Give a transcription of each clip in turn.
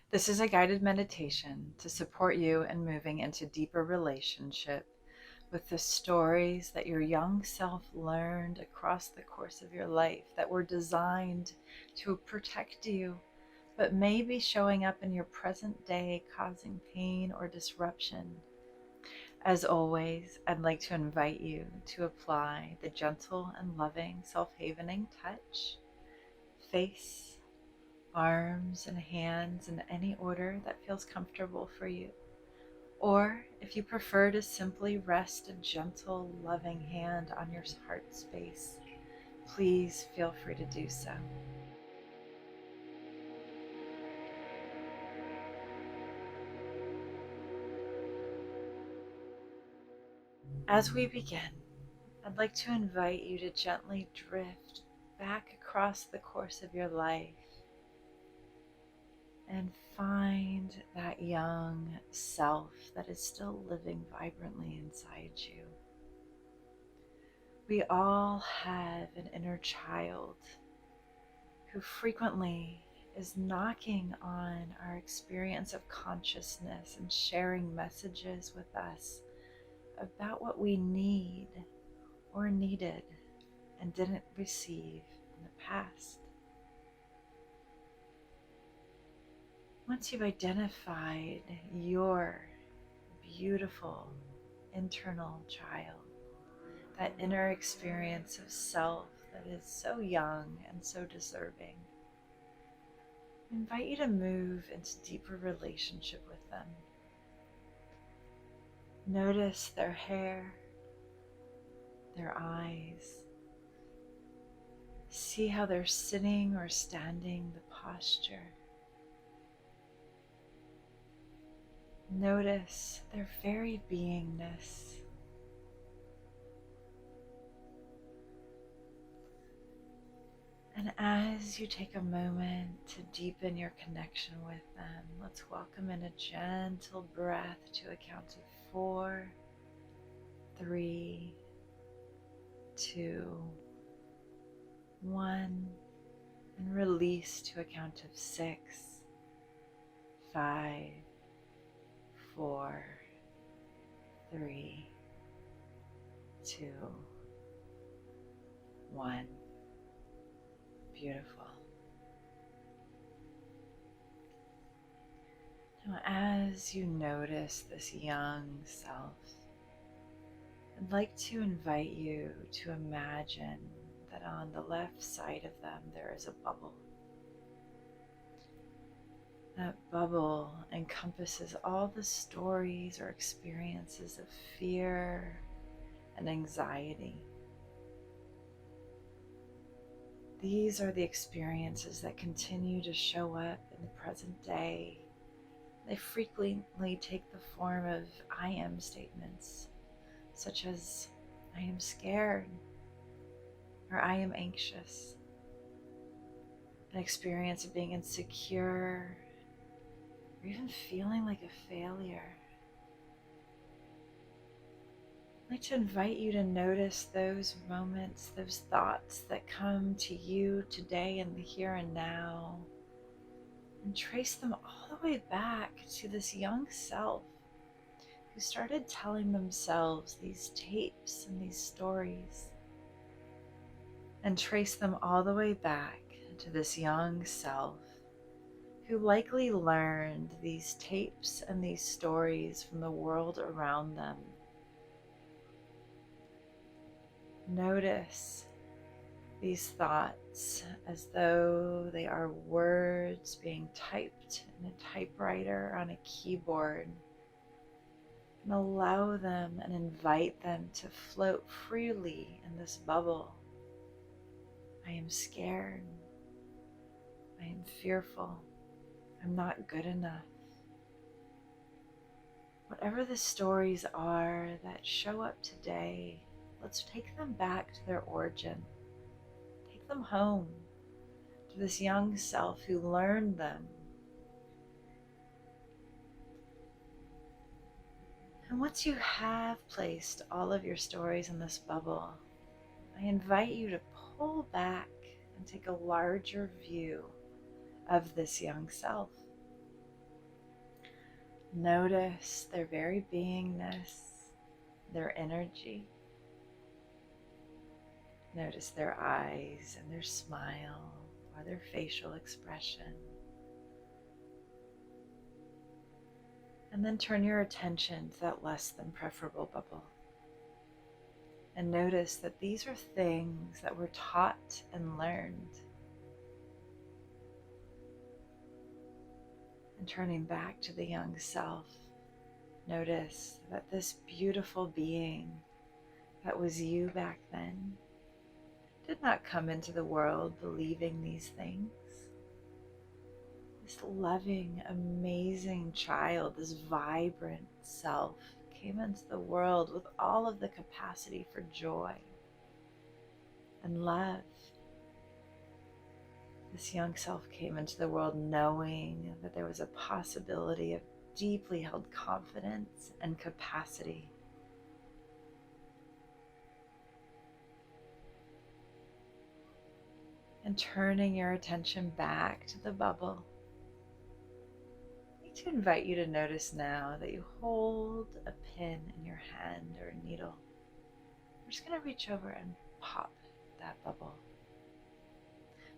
This is a guided meditation to support you in moving into deeper relationship with the stories that your young self learned across the course of your life that were designed to protect you, but may be showing up in your present day, causing pain or disruption. As always, I'd like to invite you to apply the gentle and loving self-havening touch, face, arms, and hands in any order that feels comfortable for you. Or if you prefer to simply rest a gentle, loving hand on your heart space, please feel free to do so. As we begin, I'd like to invite you to gently drift back across the course of your life and find that young self that is still living vibrantly inside you. We all have an inner child who frequently is knocking on our experience of consciousness and sharing messages with us about what we need or needed and didn't receive in the past. Once you've identified your beautiful internal child, that inner experience of self that is so young and so deserving, I invite you to move into deeper relationship with them. Notice their hair, their eyes. See how they're sitting or standing, the posture. Notice their very beingness. And as you take a moment to deepen your connection with them, let's welcome in a gentle breath to a count of 4, 3, 2, 1, and release to a count of 6, 5, 4, 3, 2, 1. Beautiful. Now, as you notice this young self, I'd like to invite you to imagine that on the left side of them there is a bubble. That bubble encompasses all the stories or experiences of fear and anxiety. These are the experiences that continue to show up in the present day. They frequently take the form of I am statements, such as I am scared or I am anxious. An experience of being insecure or even feeling like a failure. I'd like to invite you to notice those moments, those thoughts that come to you today in the here and now, and trace them all the way back to this young self who started telling themselves these tapes and these stories, and trace them all the way back to this young self who likely learned these tapes and these stories from the world around them. Notice these thoughts as though they are words being typed in a typewriter on a keyboard, and allow them and invite them to float freely in this bubble. I am scared. I am fearful. I'm not good enough. Whatever the stories are that show up today, let's take them back to their origin. Take them home to this young self who learned them. And once you have placed all of your stories in this bubble, I invite you to pull back and take a larger view of this young self. Notice their very beingness, their energy. Notice their eyes and their smile or their facial expression. And then turn your attention to that less than preferable bubble. And notice that these are things that were taught and learned. And turning back to the young self, notice that this beautiful being that was you back then did not come into the world believing these things. This loving, amazing child, this vibrant self, came into the world with all of the capacity for joy and love. This young self came into the world knowing that there was a possibility of deeply held confidence and capacity. And turning your attention back to the bubble, I'd like to invite you to notice now that you hold a pin in your hand or a needle. We're just going to reach over and pop that bubble.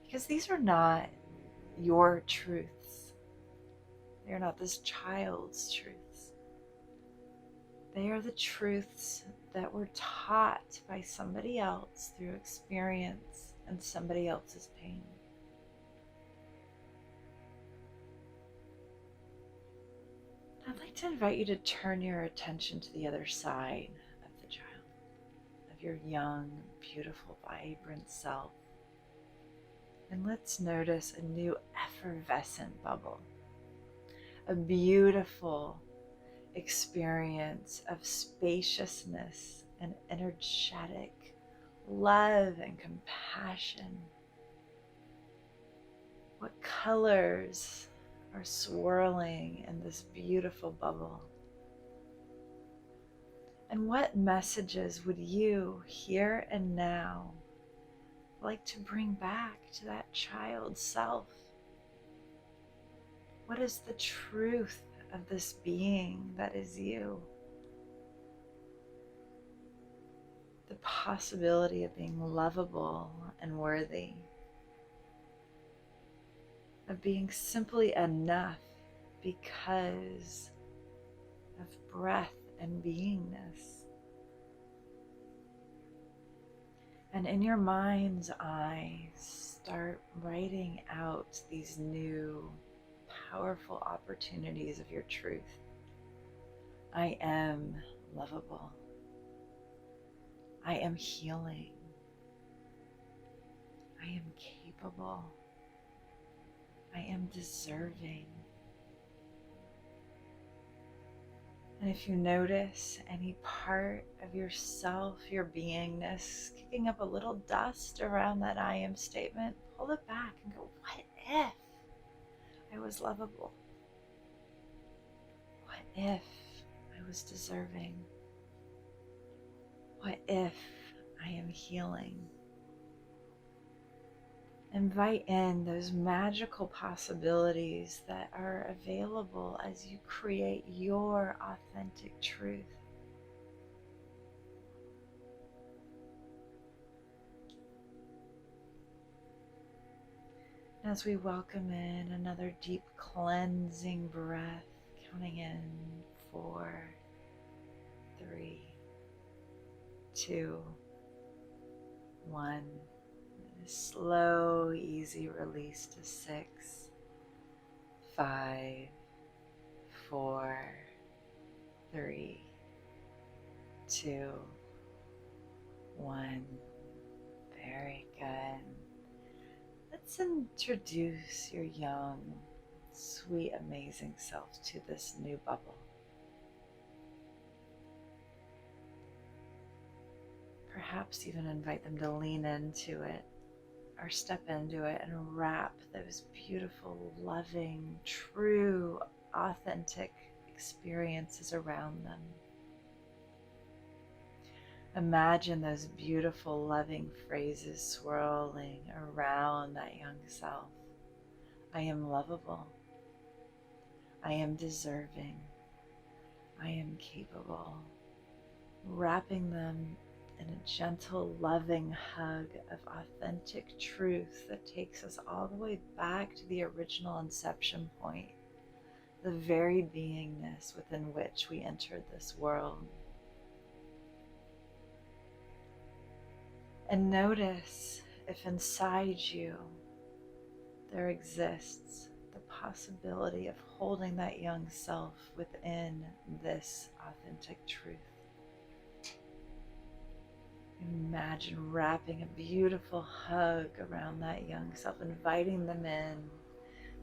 Because these are not your truths. They are not this child's truths. They are the truths that were taught by somebody else through experience and somebody else's pain. I'd like to invite you to turn your attention to the other side of the child, of your young, beautiful, vibrant self. And let's notice a new effervescent bubble, a beautiful experience of spaciousness and energetic love and compassion. What colors are swirling in this beautiful bubble? And what messages would you, here and now, like to bring back to that child self? What is the truth of this being that is you? The possibility of being lovable and worthy, of being simply enough because of breath and beingness. And in your mind's eye, start writing out these new, powerful opportunities of your truth. I am lovable. I am healing. I am capable. I am deserving. And if you notice any part of yourself, your beingness, kicking up a little dust around that I am statement, pull it back and go, what if I was lovable? What if I was deserving? What if I am healing? Invite in those magical possibilities that are available as you create your authentic truth. As we welcome in another deep cleansing breath, counting in 4, 3, 2, 1. Slow, easy release to 6, 5, 4, 3, 2, 1. Very good. Let's introduce your young, sweet, amazing self to this new bubble. Perhaps even invite them to lean into it or step into it and wrap those beautiful, loving, true, authentic experiences around them. Imagine those beautiful, loving phrases swirling around that young self. I am lovable. I am deserving. I am capable. Wrapping them in a gentle, loving hug of authentic truth that takes us all the way back to the original inception point, the very beingness within which we entered this world. And notice if inside you there exists the possibility of holding that young self within this authentic truth. Imagine wrapping a beautiful hug around that young self, inviting them in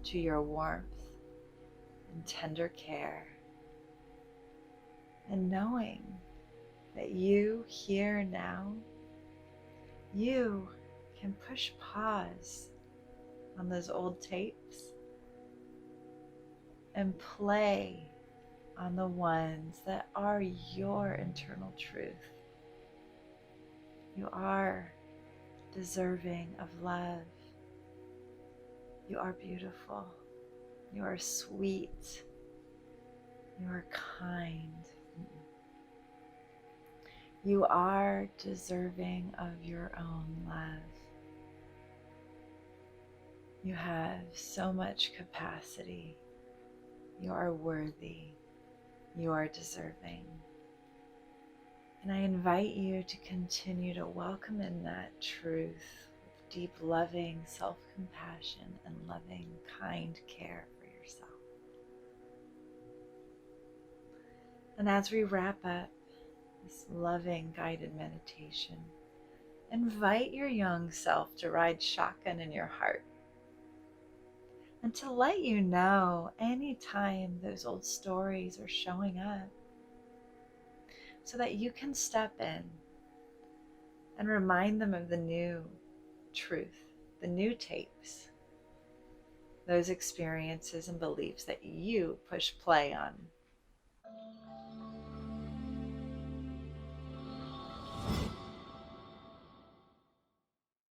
to your warmth and tender care, and knowing that you, here now, you can push pause on those old tapes and play on the ones that are your internal truth. You are deserving of love. You are beautiful. You are sweet. You are kind. You are deserving of your own love. You have so much capacity. You are worthy. You are deserving. And I invite you to continue to welcome in that truth with deep, loving self-compassion and loving, kind care for yourself. And as we wrap up this loving, guided meditation, invite your young self to ride shotgun in your heart and to let you know anytime those old stories are showing up, so that you can step in and remind them of the new truth, the new tapes, those experiences and beliefs that you push play on